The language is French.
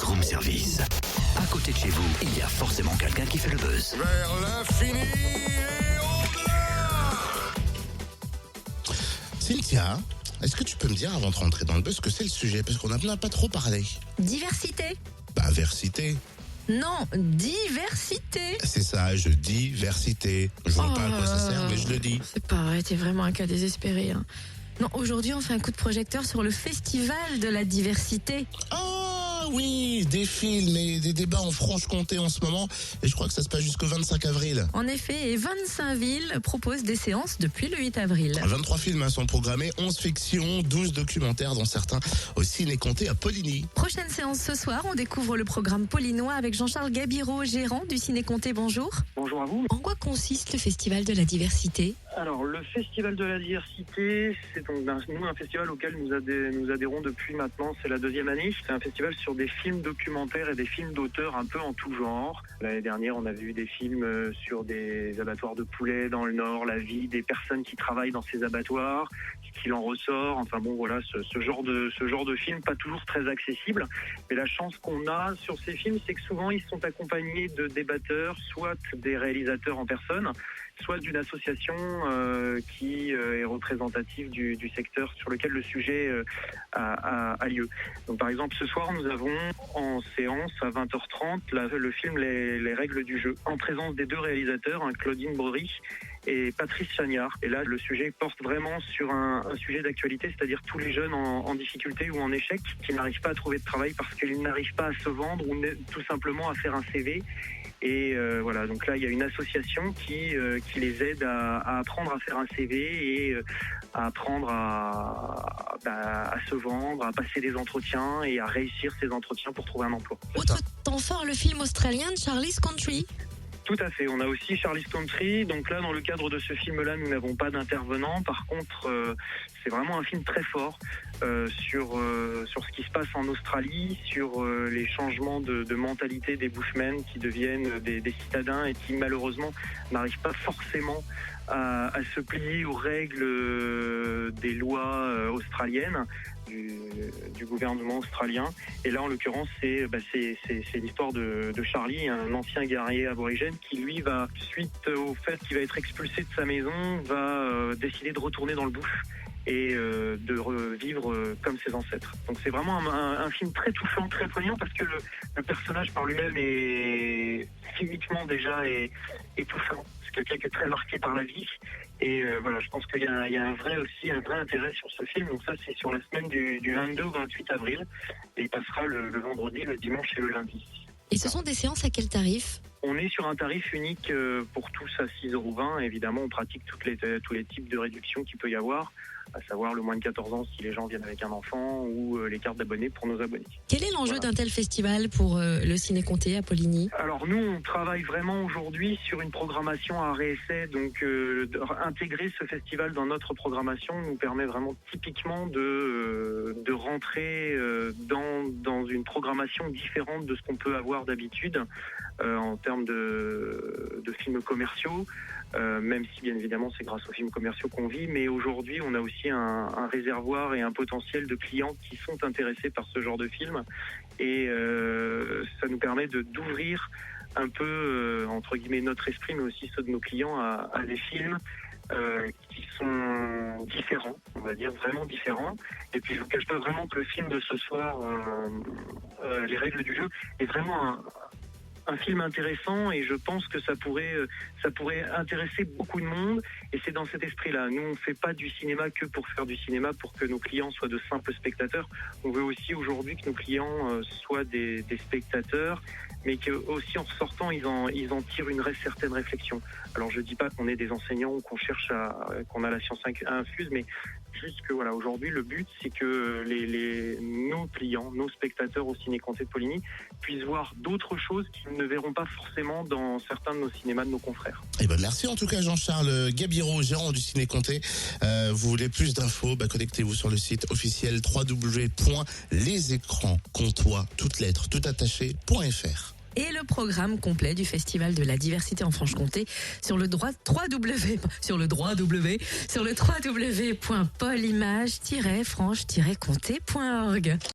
Room Service. À côté de chez vous, il y a forcément quelqu'un qui fait le buzz. Vers l'infini et au-delà. Cynthia, est-ce que tu peux me dire avant de rentrer dans le buzz ce que c'est le sujet? Parce qu'on n'a pas trop parlé. Diversité. Bah, versité. Non, diversité. C'est ça, je dis versité. Je vois pas à quoi ça sert, mais je le dis. C'est pas vrai, t'es vraiment un cas désespéré. Hein. Non, aujourd'hui, on fait un coup de projecteur sur le festival de la diversité. Ah oui, des films et des débats en Franche-Comté en ce moment. Et je crois que ça se passe jusqu'au 25 avril. En effet, et 25 villes proposent des séances depuis le 8 avril. 23 films sont programmés, 11 fictions, 12 documentaires, dont certains au Ciné-Comté à Poligny. Prochaine séance ce soir, on découvre le programme Paulinois avec Jean-Charles Gabiro, gérant du Ciné-Comté. Bonjour. Bonjour à vous. En quoi consiste le festival de la diversité ? Alors, le Festival de la diversité, c'est donc un festival auquel nous adhérons depuis maintenant, c'est la deuxième année. C'est un festival sur des films documentaires et des films d'auteurs un peu en tout genre. L'année dernière, on avait eu des films sur des abattoirs de poulets dans le Nord, la vie des personnes qui travaillent dans ces abattoirs, ce qu'il en ressort. Enfin bon, voilà, ce genre de film, pas toujours très accessible. Mais la chance qu'on a sur ces films, c'est que souvent, ils sont accompagnés de débatteurs, soit des réalisateurs en personne, soit d'une association qui est représentative du secteur sur lequel le sujet a lieu. Donc par exemple, ce soir, nous avons en séance à 20h30 le film Les règles du jeu, en présence des deux réalisateurs, Claudine Brodry et Patrice Chagnard. Et là, le sujet porte vraiment sur un sujet d'actualité, c'est-à-dire tous les jeunes en difficulté ou en échec qui n'arrivent pas à trouver de travail parce qu'ils n'arrivent pas à se vendre ou tout simplement à faire un CV. Et voilà, donc là il y a une association qui les aide à apprendre à faire un CV et à apprendre à se vendre, à passer des entretiens et à réussir ces entretiens pour trouver un emploi. Autre temps fort, le film australien Charlie's Country. Tout à fait, on a aussi Charlie's Country, donc là dans le cadre de ce film-là nous n'avons pas d'intervenant, par contre c'est vraiment un film très fort sur ce qui se passe en Australie, sur les changements de mentalité des Bushmen qui deviennent des citadins et qui malheureusement n'arrivent pas forcément à se plier aux règles des lois australiennes. Du gouvernement australien. Et là, en l'occurrence, c'est l'histoire de Charlie, un ancien guerrier aborigène qui, lui, va, suite au fait qu'il va être expulsé de sa maison, va décider de retourner dans le bush et de revivre comme ses ancêtres. Donc c'est vraiment un film très touchant, très poignant, parce que le personnage par lui-même est physiquement déjà touchant. C'est quelqu'un qui est très marqué par la vie. Et voilà, je pense qu'il y a un vrai intérêt sur ce film. Donc ça, c'est sur la semaine du 22 au 28 avril. Et il passera le vendredi, le dimanche et le lundi. Et ce sont des séances à quel tarif ? On est sur un tarif unique pour tous à 6,20 €. Évidemment, on pratique tous les types de réductions qu'il peut y avoir, à savoir le moins de 14 ans si les gens viennent avec un enfant ou les cartes d'abonnés pour nos abonnés. Quel est l'enjeu d'un tel festival pour le Ciné-Comté à Poligny ? Alors nous, on travaille vraiment aujourd'hui sur une programmation à réessai. Donc intégrer ce festival dans notre programmation nous permet vraiment typiquement de rentrer dans une programmation différente de ce qu'on peut avoir d'habitude en termes de films commerciaux. Même si bien évidemment c'est grâce aux films commerciaux qu'on vit, mais aujourd'hui on a aussi un réservoir et un potentiel de clients qui sont intéressés par ce genre de film et ça nous permet d'ouvrir un peu entre guillemets notre esprit, mais aussi ceux de nos clients à des films qui sont différents, on va dire vraiment différents. Et puis je vous cache pas vraiment que le film de ce soir, Les règles du jeu, est vraiment un film intéressant et je pense que ça pourrait intéresser beaucoup de monde et c'est dans cet esprit-là. Nous, on ne fait pas du cinéma que pour faire du cinéma, pour que nos clients soient de simples spectateurs. On veut aussi aujourd'hui que nos clients soient des spectateurs, mais qu'aussi en ressortant, ils en tirent une certaine réflexion. Alors je dis pas qu'on est des enseignants ou qu'on a la science infuse, mais juste que voilà, aujourd'hui le but c'est que nos clients, nos spectateurs au Ciné-Comté de Poligny puissent voir d'autres choses qu'ils ne verront pas forcément dans certains de nos cinémas de nos confrères. Eh ben merci en tout cas Jean-Charles Gabiro, gérant du Ciné-Comté. Vous voulez plus d'infos, connectez-vous sur le site officiel www.lesécranscomtois, toutes lettres, tout attaché.fr. Et le programme complet du Festival de la diversité en Franche-Comté sur le www.polimage-franche-comté.org.